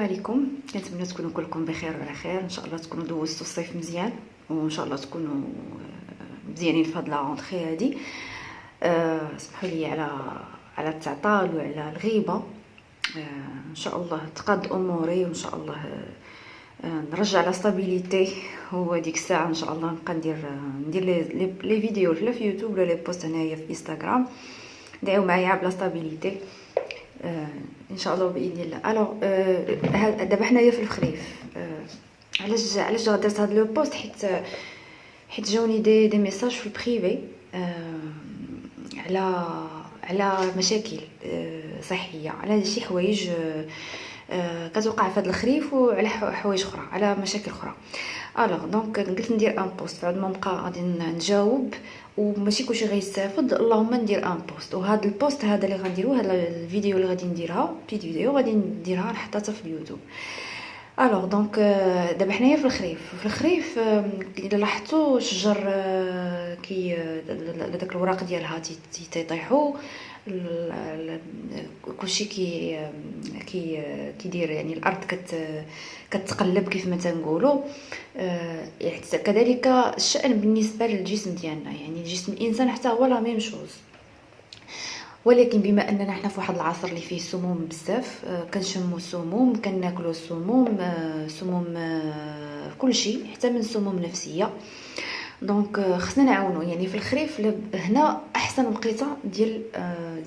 عليكم. كنتمنى تكونوا كلكم بخير وعلى خير. ان شاء الله تكونوا دوزتوا الصيف مزيان، وان شاء الله تكونوا مزيانين في هاد لا رونطري هادي. اسمحوا لي على التعطال وعلى الغيبه. ان شاء الله تقاد اموري، وان شاء الله نرجع لا ستابيليتي. هو ديك الساعه ان شاء الله نبقى ندير لي فيديو لا في يوتيوب ولا لي بوست هنايا في انستغرام. دعيو معايا بلا ستابيليتي ان شاء الله باذن الله. الو دابا حنايا في الخريف. علاش درت هذا لو بوست؟ حيت جاوني دي ميساج في البريفي على مشاكل صحيه، على شي حوايج كتوقع في هذا الخريف، وعلى حوايج اخرى، على مشاكل اخرى. الوغ دونك قلت ندير ان بوست بعد ما نبقى غادي نجاوب، وماشي كلشي غيستافد، اللهم ندير ان بوست. وهذا البوست هذا اللي غنديرو، هذا الفيديو اللي غادي نديرها بيت فيديو غادي نديرها نحطها في اليوتيوب. الوغ دونك دابا حنايا في الخريف الا لاحظتوا الشجر كي داك الوراق ديالها تيطيحوا، كلشي كيدير يعني الارض كتقلب كيف ما تنقولوا. كذلك الشأن بالنسبه للجسم ديالنا، يعني جسم الانسان حتى هو لا ميم شوز. ولكن بما اننا حنا في واحد العصر اللي فيه سموم بزاف، كنشموا السموم، كناكلوا السموم، كل شيء، حتى من سموم نفسيه. دونك خصنا نعاونوا. يعني في الخريف هنا احسن وقيته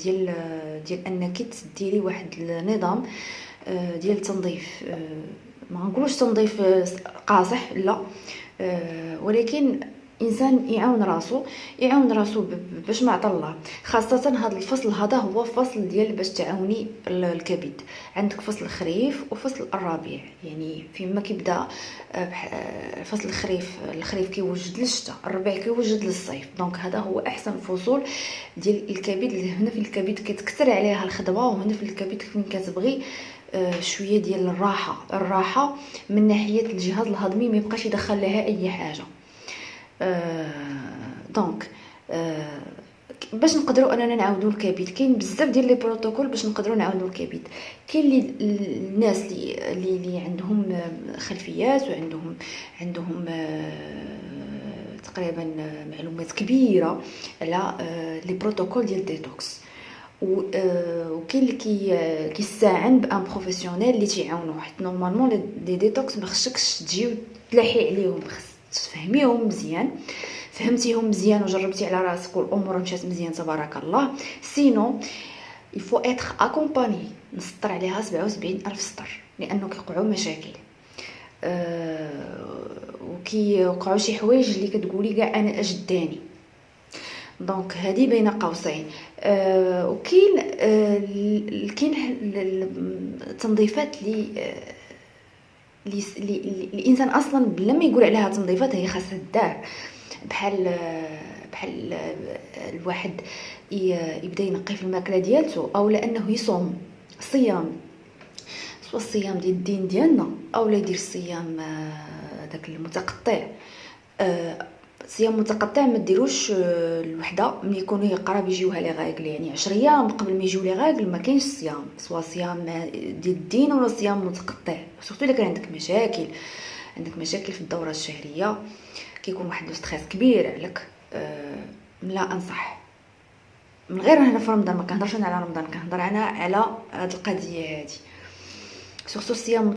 ديال انك تديري واحد النظام ديال التنظيف. ما نقولوش تنظيف قاصح، لا، ولكن انسان يعاون راسو باش ما عطى الله. خاصه هذا الفصل هذا هو فصل ديال باش تعاوني الكبد. عندك فصل الخريف وفصل الربيع، يعني فيما كيبدا فصل الخريف كيوجد للشتاء، الربيع كيوجد للصيف. دونك هذا هو احسن فصول ديال الكبد. هنا في الكبد كتكثر عليها الخدمه، وهنا في الكبد فين كتبغي شويه ديال الراحه من ناحيه الجهاز الهضمي، ما يبقاش يدخل لها اي حاجه. دونك باش نقدروا اننا نعاودوا الكبد، كاين بزاف ديال لي بروتوكول باش نقدروا نعاودوا الكبد. كاين لي الناس اللي عندهم خلفيات وعندهم تقريبا معلومات كبيره على لي بروتوكول ديال ديتوكس، وكاين اللي كيستعن بان بروفيسيونيل اللي تيعاونوه. حيت نورمالمون لي ديتوكس ما خصكش تجي تلاحي عليهم، خص تفهميهم مزيان. فهمتيهم مزيان وجربتي على راسك والامور مشات مزيان تبارك الله. سينو يفو اتر اكومباني، نسطر عليها 77,000 سطر، لانه كيوقعوا مشاكل وكيوقعوا شي حوايج اللي كتقولي كاع انا اجداني. دونك هذه بين قوسين. وكاين التنظيفات اللي الانسان اصلا بلا ما يقول عليها تنظيفات هي خاصها الدار. بحال الواحد يبدا ينقي في الماكله ديالته، او لانه يصوم صيام، سواء الصيام ديال الدين ديالنا او لا يدير الصيام داك المتقطع. صيام متقطع ما ديروش الوحده ملي يكونوا قراب يجيوها لي غايغل، يعني 10 ايام قبل ما يجيو لي غايغل ما كاينش صيام، سواء صيام ديال الدين ولا صيام متقطع. سورتو الا كان عندك مشاكل في الدوره الشهريه، كيكون واحد ستريس كبير عليك. لا انصح من غير هنا في رمضان، ما كنهضرش انا على رمضان، كنهضر انا على هاد القضيه هادي. سورتو الصيام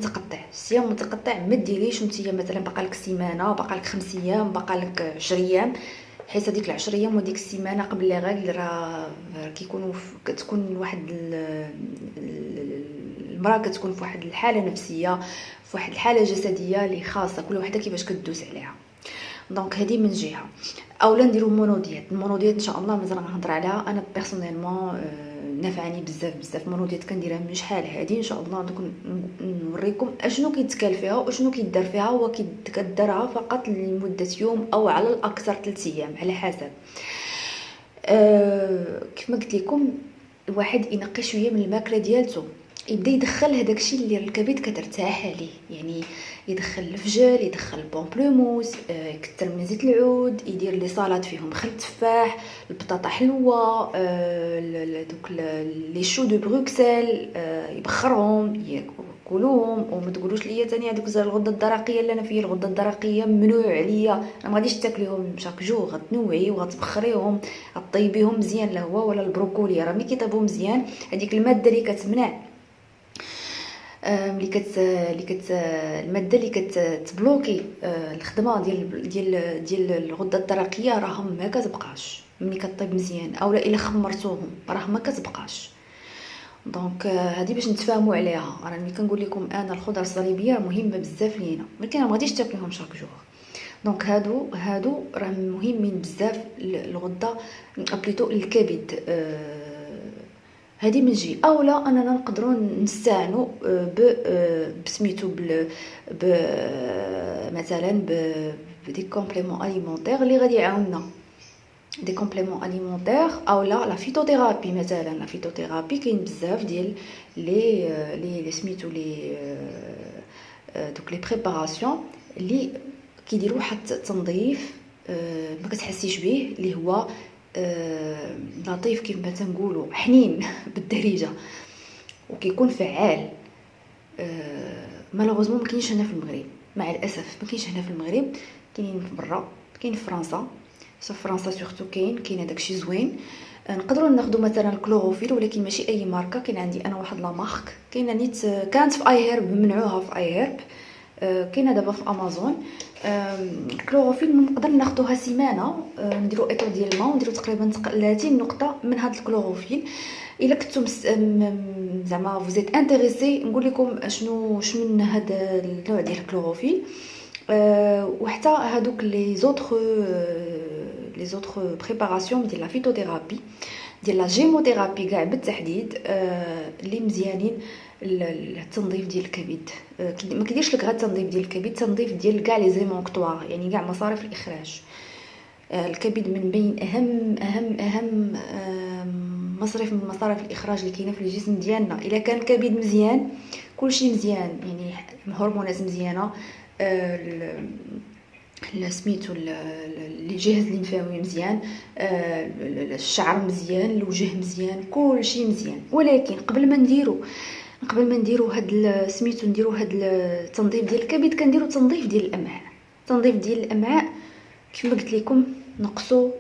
متقطع ما ديريش نتيا مثلا بقالك سيمانه، بقالك 5 ايام، بقالك 10 ايام، حيت هذيك 10 ايام وديك السيمانه قبل لي غير راه كتكون واحد المراه كتكون في واحد الحاله نفسيه، في واحد الحاله جسديه اللي خاصه كل وحده كيفاش كدوز عليها. دونك هذه من جهه. اولا نديروا المونوديات ان شاء الله مازال غنهضر عليها. انا بيرسونيلمون نفعني بزاف مونوديات كنديرها من شحال هذه. ان شاء الله دوك نوريكم اشنو كيتكال فيها واشنو كيدار فيها. هو كدارها فقط لمده يوم او على الاكثر 3 ايام على حسب. كيف ما قلت لكم، الواحد ينقي شويه من الماكله ديالته، يبدا يدخل هذاك الشيء اللي الكبد كترتاح عليه. يعني يدخل الفجل، يدخل البومبلوموس، يكثر من زيت العود، يدير لي صالات فيهم خل تفاح، البطاطا حلوه، دوك لي شو دو بروكسل، يبخرهم كلوهم. وما تقولوش ليا ثاني هذوك الغده الدرقيه اللي انا فيه الغده الدرقيه ممنوع عليا، انا ما غاديش تاكليهم شاك جو، غتنوعي وغتبخريهم، غطيبيهم مزيان الهوا ولا البروكولي، راه ملي كيطيبوا مزيان هذيك الماده اللي كتمنع الماده اللي كتبلوكي الخدمه ديال الغده الدرقيه راه ما كتبقاش ملي كطيب مزيان، اولا الا خمرتوهم راه ما كتبقاش. دونك هذه باش نتفاهموا عليها. انا ملي كنقول لكم انا الخضر الصليبيه مهمه بزاف لينا، ولكن ما غاديش تاكلوهم شاك جور. دونك هادو راه مهمين بزاف الغده بليتو الكبد. هذه من جي اولا اننا نقدروا نستعنوا بسميتو مثلا دي كومبليمون اليمونتير اللي غادي يعاوننا، دي كومبليمون اليمونتير اولا لا فيتوثيرابي. مثلا لا فيتوثيرابي كاين بزاف ديال لي سميتو لي دوك لي بريباراسيون اللي كيديروا واحد التنظيف ما كتحسيش به، اللي هو لطيف كما تنقولوا، حنين بالدارجه، وكيكون فعال. مالوغوزمون ما كاينش هنا في المغرب، مع الاسف ما كاينش هنا في المغرب، كاينين في برا، كاين في فرنسا، في فرنسا سورتو كاين داكشي زوين. نقدروا ناخذوا مثلا الكلوروفيل، ولكن ماشي اي ماركه. كاين عندي انا واحد لا مارك كاينه نيت، كانت في اي هيرب منعوها في اي هيرب، كاينه دابا في امازون. الكلوروفيل نقدر ناخذوها سيمانه، نديروا ايطو ديال الماء ونديروا تقريبا 30 نقطه من هذا الكلوروفيل. الا كنتم زعما فوزيت انتريسي نقول لكم شنو من هذا النوع ديال الكلوروفيل. وحتى هادوك لي زوتر بريباراسيون ديال لا فيتوثيرابي ديال لا جيموثيرابي كاع بالتحديد، اللي مزيانين التنظيف ديال الكبد. ما كيديرش لك غير التنظيف ديال الكبد، تنظيف ديال كاع لي زيمونكطوار، يعني كاع مصاريف الاخراج. الكبد من بين اهم مصرف من مصاريف الاخراج اللي كاينه في الجسم ديالنا. الا كان الكبد مزيان كلشي مزيان، يعني الهرمونات مزيانه، سميتو الجهاز الليمفاوي مزيان، الشعر مزيان، الوجه مزيان، كلشي مزيان. ولكن قبل ما نديرو هاد سميتو نديرو هاد التنظيف ديال الكبد، كنديرو تنظيف ديال الامعاء. تنظيف ديال الامعاء كما قلت لكم، نقصوا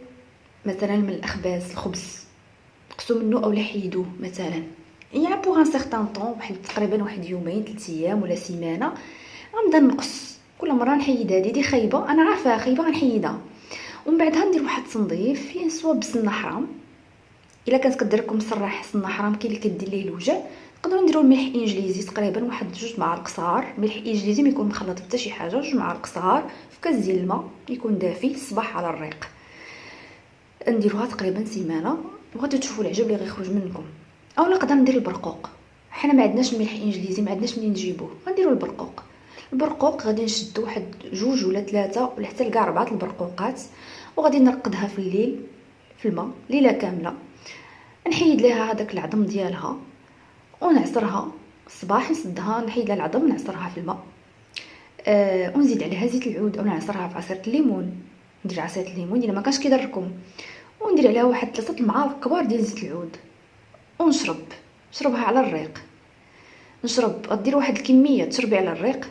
مثلا من الاخباز، الخبز نقصوا منه اولا حيدوه مثلا، يعني بوغ ان سيغتان طون، تقريبا واحد يومين 3 ايام ولا سيمانه غنبدا نقص. كل مره نحيد هذه خايبه، انا عارفه خايبه غنحيدها، ومن بعدها ندير واحد التنظيف فيه سوا بسنه حرام. الا كانت كدير لكم صراح سنه حرام كاين اللي كدير ليه الوجع، نقدروا نديروا الملح انجليزي تقريبا واحد 2 معالق صغار. ملح انجليزي ما يكون مخلط حتى شي حاجه، 2 معالق صغار في كاس ديال الماء يكون دافي الصباح على الريق. نديروها تقريبا سيمانه وغادي تشوفوا العجب اللي غيخرج منكم. او نقدر ندير البرقوق، حنا ما عندناش الملح انجليزي، ما عندناش منين نجيبوه، غنديروا البرقوق غادي نشدو واحد 2 ولا 3 ولا حتى لكاع 4 البرقوقات، وغادي نرقدها في الليل في الماء ليله كامله. نحيد ليها هذاك العظم ديالها ونعصرها الصباح، نسدها نحيد لها العظم نعصرها في الماء، ونزيد عليها زيت العود او نعصرها في عصير الليمون. ندير عصير الليمون الا ما كانش كيضركم، وندير عليها واحد 3 المعالق كبار ديال زيت العود نشربها على الريق. غدير واحد الكميه تشربي على الريق.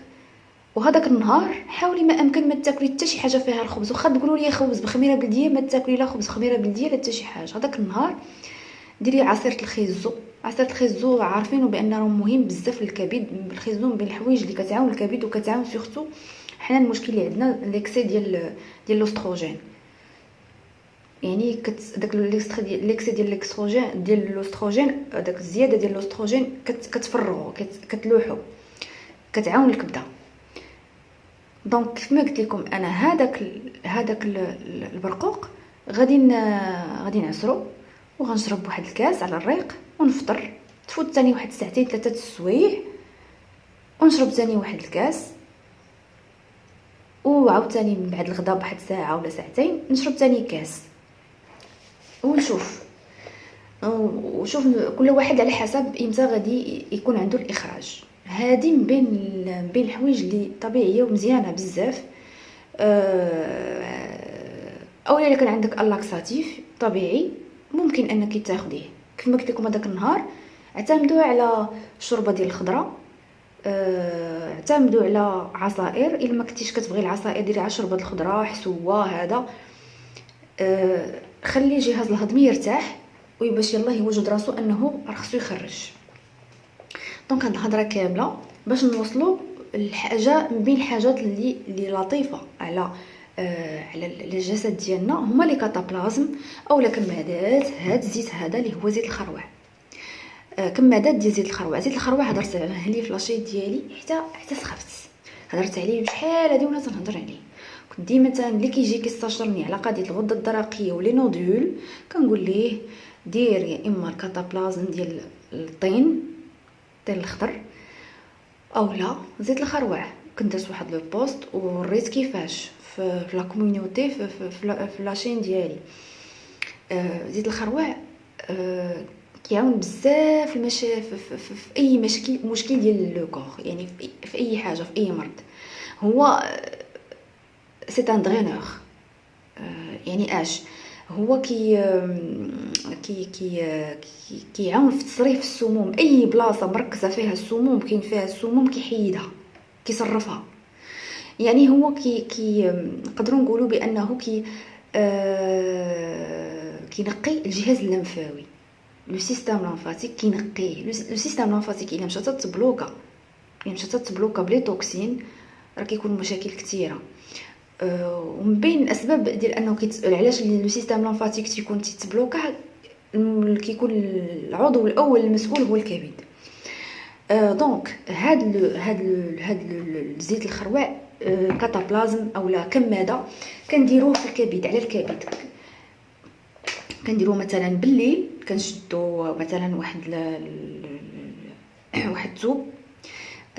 وهذاك النهار حاولي ما امكن ما تاكلي حتى شي حاجه فيها الخبز، واخا تقولوا لي خبز بخميره بلديه ما تاكلي لا خبز بخميره بلديه لا حتى شي حاجه. هذاك النهار ديري عصير الخيزو عارفينه بانه مهم بزاف للكبد. الخيزو من بين الحوايج اللي كتعاون الكبد وكتعاون سورتو حنا المشكل اللي عندنا ليكسي ديال الاستروجين، يعني داك ليكسي ديال الاستروجين داك الزياده ديال الاستروجين كتفرغو كتلوحو كتعاون الكبده. دونك كما قلت لكم انا هذاك البرقوق غادي نعصرو وغنشرب واحد الكاس على الريق ونفطر. تفوت ثاني واحد 2 3 السوايع ونشرب ثاني واحد الكاس، وعاوتاني من بعد الغداء بواحد ساعه ولا ساعتين نشرب ثاني كاس، ونشوف كل واحد على حسب امتى غادي يكون عنده الاخراج. هذه من بين الحوايج اللي طبيعيه ومزيانه بزاف. اولا الا كان عندك اللاكساتيف طبيعي ممكن انك تاخديه. كما قلت لكم هذاك النهار اعتمدوا على الشوربه ديال الخضره، اعتمدوا على عصائر. الا ما كنتيش كتبغي العصائر ديري على شربة الخضره، حسوه هذا. خلي الجهاز الهضمي يرتاح باش يلاه يوجد راسو انه راه خصو يخرج. دونك هاد الهضره كامله باش نوصلوا الحاجه من بين الحاجات اللي لطيفه على الجسد ديالنا هما لي كاتابلازم اولا كمادات. هاد الزيت هذا اللي هو زيت الخروع، كمادات ديال زيت الخروع. زيت الخروع هضرت عليه في لاشيت ديالي حتى سخفت، هضرت عليه شحال هادي وانا تنهضر عليه. كنت ديما اللي كيجي كيستشرني على قضيه الغده الدرقيه ولي نودول كنقول ليه دير يا اما الكاتابلازم ديال الطين الخضر اولا زيت الخروع. كنت درت واحد لو بوست وريت كيفاش في لا كوميونيتي في لاشين ديالي. زيت الخروع كيعاون بزاف في اي مشكل ديال لو كور، يعني في اي حاجه، في اي مرض. هو سي ان درينور، يعني هو كيعاون في تصريف السموم. اي بلاصه مركزه فيها السموم، كاين فيها السموم كيحيدها، كيصرفها. يعني هو نقدروا نقولوا بانه كينقي الجهاز اللمفاوي، لو سيستم لامفاتيك كينقيه. لو سيستم لامفاتيك الا مشات تبلوكا بلي توكسين راه كيكونوا مشاكل كثيره. ومن بين الاسباب ديال انه علاش لو سيستم لامفاتيك تيكون تيتبلوكا كيكون العضو الاول المسؤول هو الكبد. دونك هاد الزيت الخروع كاتابلازم اولا كماده كنديروه في الكبد، على الكبد. كنديروه مثلا بالليل، كنشدو مثلا واحد الثوب.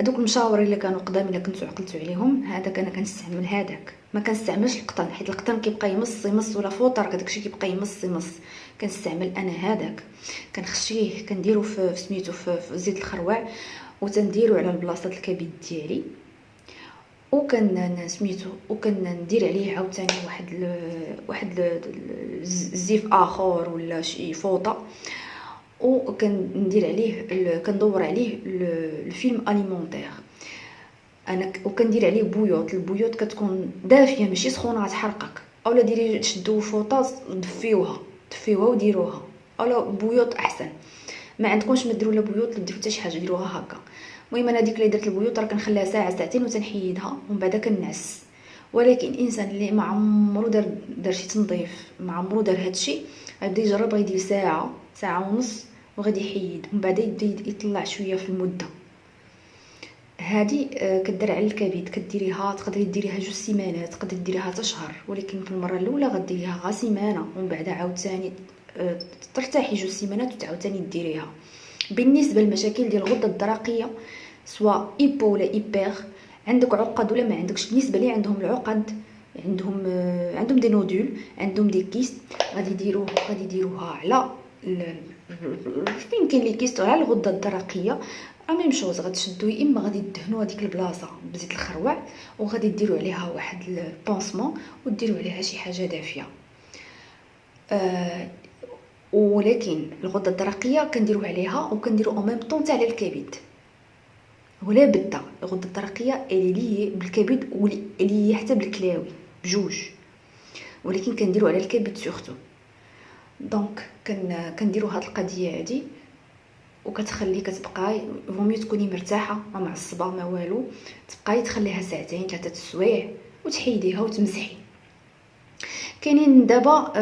هذوك المشاور اللي كانوا قدام اللي كنتو عقلتوا عليهم، هذاك انا كنستعمل هذاك. ما كنستعملش القطن حيت القطن كيبقى يمص ولا فوطر داكشي كيبقى يمص. كنستعمل انا هذاك، كنخشيه كنديرو في سميتو في زيت الخروع، وتنديرو على البلاصه الكبد ديالي، وكندير عليه عاوتاني واحد الزيف اخر ولا شي فوطه، وكندير عليه كندور عليه الفيلم اليمونتير انا، وكندير عليه بويوط. البويوط كتكون دافيه ماشي سخونه غتحرقك. اولا ديري تشدوا فوطه دفيوها وديروها، اولا بويوط احسن. ما عندكمش ما ديروا لا بويوط لا ديروا حتى شي حاجه، ديروها هكا. المهم انا ديك اللي درت البيوت راه كنخليها ساعه ساعتين وتنحيدها ومن بعد كنعس. ولكن الانسان اللي ما عمرو دار شي تنظيف، ما عمرو دار هادشي، غادي يجرب غيدير ساعه ونص وغادي يحيد ومن بعد يبدا يطلع شويه في المده هادي. كدير على الكبد، كديريها تقدري ديريها 2 سيمانات، تقدري ديريها حتى شهر. ولكن في المره الاولى غديريها غا سيمانه ومن بعد عاوتاني ترتاحي 2 سيمانات وتعاوتاني ديريها. بالنسبه للمشاكل ديال الغده الدرقيه سواء ايبو ولا ايبير، عندك عقد ولا ما عندكش، بالنسبه لي عندهم العقد، عندهم دي نودول، عندهم دي كيست، غادي يديروها على فين كاين لي كيست على الغده الدرقيه. ميم شوز غتشدوا، يا اما غادي تدهنوا هذيك البلاصه بزيت الخروع وغادي ديروا عليها واحد البونسمون وديروا عليها شي حاجه دافيه. ولكن الغده الدرقيه كنديروا عليها وكنديروا او ميم طون تاع على الكبد، ولا بدا الغده الدرقيه اللي بالكبد واللي حتى بالكلاوي بجوج، ولكن كنديروا على الكبد سورتو. دونك كنديروا هاد القضيه هادي وكتخلي كتبقاي فومي تكوني مرتاحه ما معصبه ما والو، تبقاي تخليها ساعتين 3 السوايع وتحيديها وتمسحي. كاينين دابا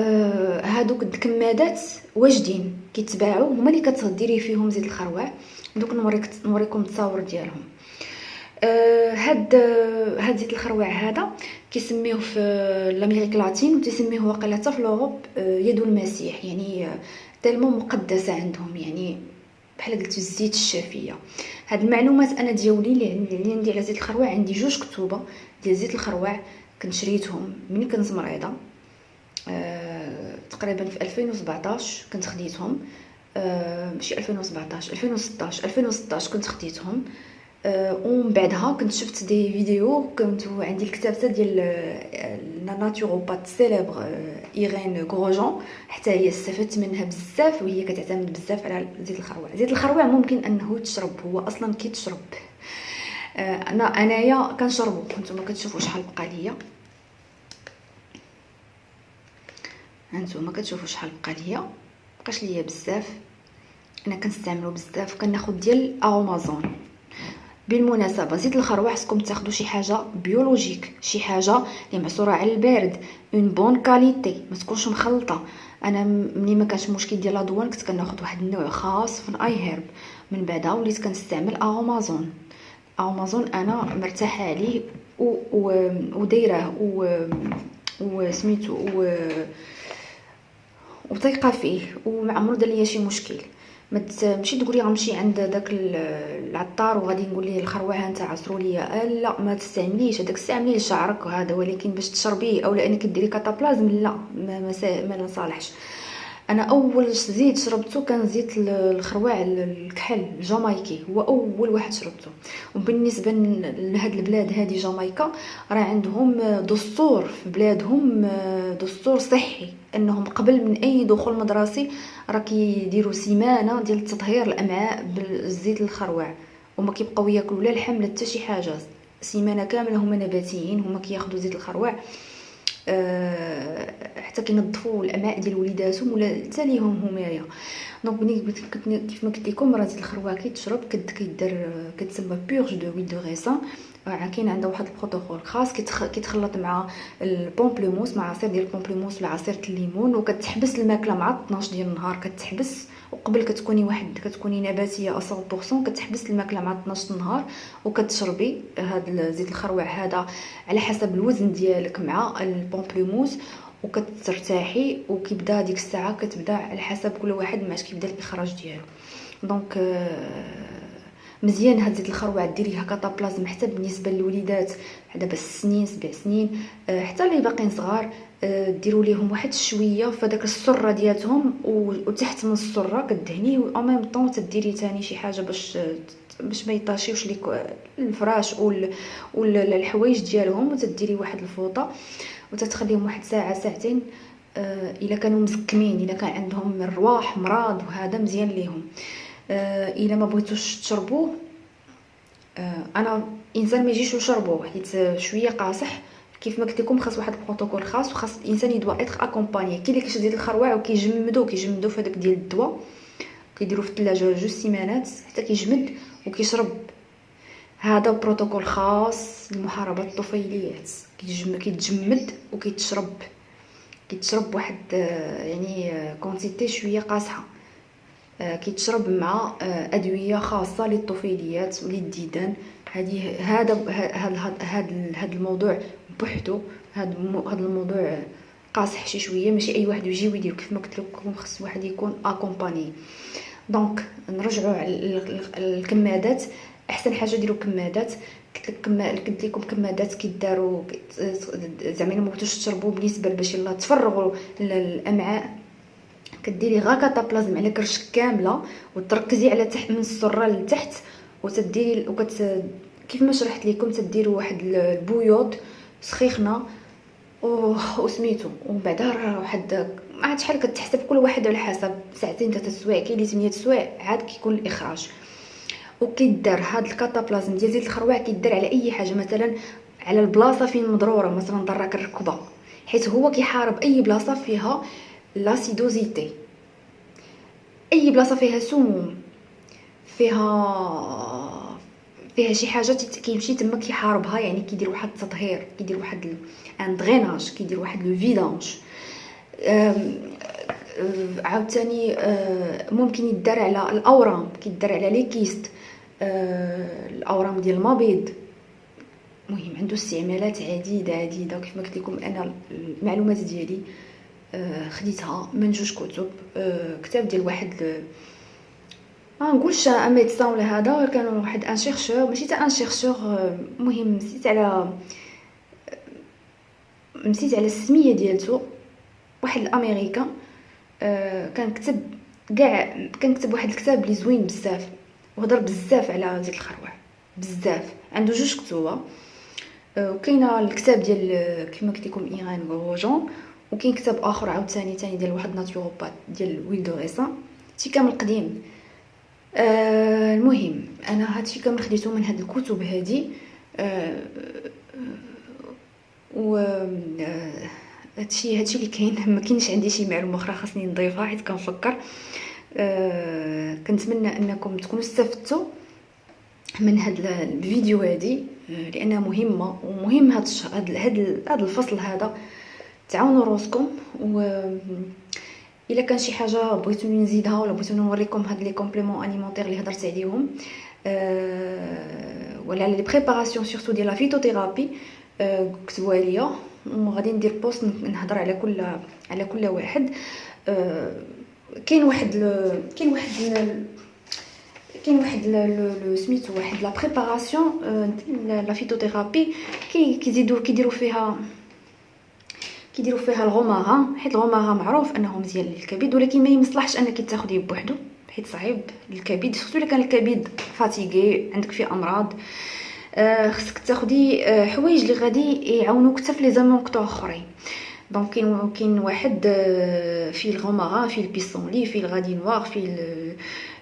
هادوك الكمادات واجدين كيتباعوا، هما اللي كتديري فيهم زيت الخروع. دوك نوريكم التصاور ديالهم. هاد زيت الخروع هذا كيسميوه في الامريك لاتين وتسميوه واقيلا حتى في اوروب يد المسيح، يعني تالمو مقدسه عندهم، يعني بحال قلت الزيت الشافيه. هاد المعلومات انا ديالي اللي عندي على زيت الخروع، عندي 2 كتوبه ديال زيت الخروع كنت شريتهم ملي كنت مريضه تقريبا في 2017 كنت خديتهم. ماشي 2017 2016 كنت خديتهم. ومن بعدها كنت شفت دي فيديو، كنت عندي الكتاب ديال لا ناتوروبات سيليبر ايرين غروجون، حتى هي استفدت منها بزاف وهي كتعتمد بزاف على زيت الخروع. زيت الخروع ممكن انه تشرب، هو اصلا كيتشرب انايا كنشربو، نتوما كتشوفوا شحال بقى ليا، هانتوما كتشوفوا شحال بقى ليا، بقاش ليا بزاف. انا كنستعملو بزاف، كناخد ديال امازون. بالمناسبه زيت الخروع خصكم تاخذوا شي حاجه بيولوجيك، شي حاجه اللي معصوره على البارد، اون بون كاليتي، ما تكونش مخلطه. انا ملي ما كانش مشكل ديال لادوان كنت كناخذ واحد النوع خاص في الاي هيرب، من بعدها وليت كنستعمل امازون. امازون انا مرتاحه عليه ودايراه وسميتو وثقه فيه، وما عمرو دار ليا شي مشكل. ما تمشي تقولي غنمشي عند داك العطار وغادي نقول ليه الخروع ها انت عصروا ليا، لا ما تستعمليش هذاك، استعمليه لشعرك وهذا، ولكن باش تشربيه او لانك ديري كاتابلازم لا، ما نصالحش. انا اول زيت شربته كان زيت الخروع الكحل الجامايكي، هو اول واحد شربته. وبالنسبه لهاد البلاد هذه جامايكا راه عندهم دستور في بلادهم، دستور صحي، انهم قبل من اي دخول مدرسي راه كيديروا سيمانه ديال تطهير الامعاء بالزيت الخروع، وما كيبقاو ياكلوا لا اللحم لا حتى شي حاجه. سيمانه كامله هما نباتيين، هما كياخذوا زيت الخروع حتى كينظفوا الامعاء ديال وليداتهم ولا حتى ليهم همايا. دونك كيف ما قلت لكم راه زيت الخروع كيتشرب، كيدار كتسمى بورج دو ويل دو غيسان. كاين عنده واحد البروتوكول خاص كيتخلط مع البومبلوموس، مع عصير ديال البومبلوموس ولا عصير الليمون، وكتحبس الماكله مع 12 ديال النهار كتحبس. وقبل كتكوني نباتيه 100%، كتحبس الماكله مع 12 النهار وكتشربي هذا زيت الخروع هذا على حسب الوزن ديالك مع البومبلوموس، وكترتاحي. وكيبدا ديك الساعه كتبدا على حسب كل واحد ماش كيبدا الاخراج ديالو. دونك مزيان هاد زيت الخروع ديريها كاتابلازم حتى بالنسبه للوليدات دابا 6 سنين 7 سنين، حتى اللي باقيين صغار، ديروا ليهم واحد شويه فداك السره ديالتهم، وتحت من السره كدهنيه، او ميم طون تديري تاني شي حاجه باش ما يطاشيوش ليك الفراش ولا الحوايج ديالهم، وتديري واحد الفوطه وتتخليهم واحد ساعه ساعتين. الا كانوا مزكمين، الا كان عندهم الرواح مرض وهذا مزيان ليهم. الا ما بغيتوش تشربوه، انا انسان ما يجيش يشربوه حيت شويه قاصح. كيف ما قلت لكم خاص واحد البروتوكول خاص، وخاص الانسان يدوا اتر اكومباني. كاين اللي كيشري ديال الخروع وكيجمدوا في هذاك ديال الدواء، كيديروا في الثلاجه 2 سيمانات حتى كيجمد وكيشرب. هذا بروتوكول خاص لمحاربه الطفيليات، كيتجمد كيتشرب واحد يعني كونتيتي شويه قاصحه، كيتشرب مع ادويه خاصه للطفيليات وللديدان. هذا الموضوع بوحدو، هذا الموضوع قاصح شي شويه، ماشي اي واحد يجي ويدير. كيف ما قلت لكم خص واحد يكون اكومباني. دونك نرجعوا الكمادات. احسن حاجه ديروا كمادات. قلت لكم كمادات كيداروا زعما ما بغيتوش تشربوا بالنسبه باش يلا تفرغوا الامعاء، كديري غا كاتابلازم على كرش كامله وتركزي على تحت من السره لتحت، وتديري كيف ما شرحت لكم تديروا واحد البويوط سخيخه وسميتو، ومن بعدها واحد ما عاد شحال كتحسب كل واحد على حسب 2 3 سوايع، كاين اللي 8 سوايع عاد كيكون الاخراج. وكيدار هاد الكاتابلازم ديال زيت الخروع كيدار على اي حاجه، مثلا على البلاصه فين مضروره، مثلا ضرك الركبه، حيت هو كيحارب اي بلاصه فيها لاسيدوزيتي، اي بلاصه فيها سموم، فيها شي حاجه كيمشي تما كيحاربها. يعني كيدير واحد التطهير، كيدير واحد ان دريناج، كيدير واحد لو فيدانج. عاوتاني ممكن يدار على الاورام، كيدار على لي كيست، الاورام ديال المبيض. مهم عنده استعمالات عديده. وكيف ما قلت لكم انا المعلومات ديالي خديتها من 2 كتب. كتاب ديال واحد ما نقولش ان ميدسان ولا هذا، كان واحد ان شيرشور، ماشي تاع ان شيرشور، مهم نسيت على السميه ديالته، واحد الامريكان. كان كتب واحد الكتاب اللي زوين بزاف، وهضر بزاف على زيت الخروع بزاف. عنده 2 كتب، وكاينه الكتاب ديال كيما قلت لكم ايغان غروجون، وكاين كتاب اخر عاوتاني ديال واحد ناتيوروبات ديال ويل دو غيسان، شي كامل قديم. المهم انا هادشي كامل خديته من هاد الكتب هادي. و هادشي اللي كاين. ما كاينش عندي شي معلومه اخرى خاصني نضيفها حيت كنفكر. كنتمنى انكم تكونوا استفدتوا من هاد الفيديو هادي، لانها مهمه، ومهم هاد الفصل هذا تعاونوا روسكم. و الا كان شي حاجه بغيتوني نزيدها ولا بغيتوني نوريكم هاد لي كومبليمون اليمونتير اللي هضرت عليهم، ولا لي بريباراسيون سورتو ديال لا فيتوثيرابي، كتبوا ليا وغادي ندير بوست نهضر على كل واحد. كاين واحد سميتو واحد لا بريباراسيون لا فيتوثيرابي كيديروا فيها الغومارا، حيت الغومارا معروف انه مزيان للكبد، ولكن ما يمصلحش انك تاخذيه بوحدو حيت صعيب للكبد، خصوصا الا كان الكبد فاتيغي عندك فيه امراض. خصك تاخدي حوايج اللي غادي يعاونوك حتى في لي زامونكتو اخرين. دونك كاين واحد فيه الغومارا، فيه البيسونلي، فيه الغادي نوار، فيه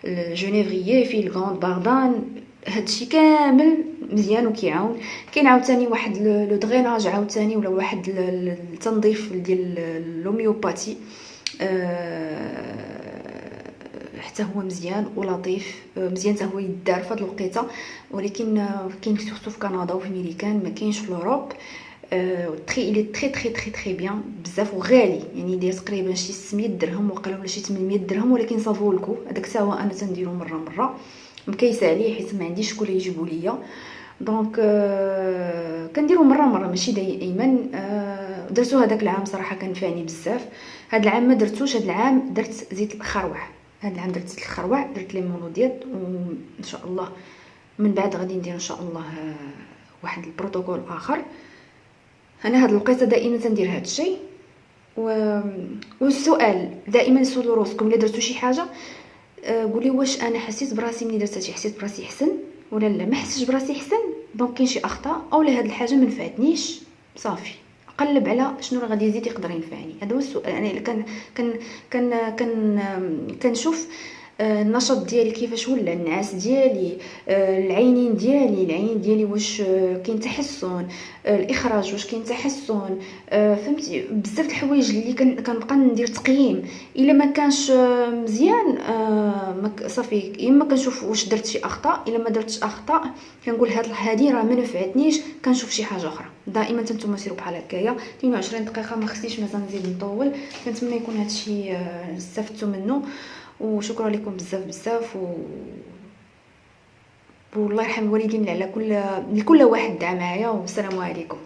الجونيفريي، فيه الغراند باردان. هادشي كامل مزيان وكيعاون. كاين عاوتاني واحد لو دريناج عاوتاني، ولا واحد التنظيف ديال الهوميوباتي، حتى هو مزيان ولطيف، مزيان حتى هو يدار في هذه الوقيته، ولكن كاين سورتو في كندا وفي امريكان، ما كاينش في اوروب. تري الي تري تري تري تري بيان بزاف وغالي، يعني يدير تقريبا شي 600 درهم وقيلا ولا شي 800 درهم، ولكن صافو لكو. هذاك حتى هو انا تنديرو مره مكيسه عليه حيت ما عنديش شكون يجيبوا ليا. دونك كنديرو مره ماشي دائما. درتو هذاك العام صراحه كنفعني بزاف. هذا العام ما درتوش، هذا العام درت زيت الخروع. هذا العام درت زيت الخروع، درت ليمونوديات، وان شاء الله من بعد غادي ندير ان شاء الله واحد البروتوكول اخر. انا هاد الوقيته دائما تندير هاد الشيء. والسؤال دائما سولوا روسكم الا درتو شي حاجه، قولي واش انا حسيت براسي ملي درت هادشي حسيت براسي احسن ولا لا ما حسيتش براسي احسن. دونك كاين شي اخطاء اولا هاد الحاجه ما نفعتنيش، صافي قلب على شنو راه غادي يزيد يقدر ينفعني. هذا هو السؤال. انا الا كنشوف النشاط ديالي كيفاش ولا، النعاس ديالي، العينين ديالي واش كاين تحسن، الاخراج واش كاين تحسن، فهمتي بزاف د الحوايج اللي كنبقى ندير تقييم. الا ما كانش مزيان صافي، اما كنشوف واش درت شي اخطاء، الا ما درتش اخطاء كنقول هذه راه ما نفعتنيش، كنشوف شي حاجه اخرى. دائما نتوما سيروا بحال هكايا. 22 دقيقه ما خصنيش مازال نزيد نطول. كنتمنى يكون هادشي استفدتوا منه، وشكرا لكم بزاف والله يرحم الوالدين على كل واحد دعا معايا. والسلام عليكم.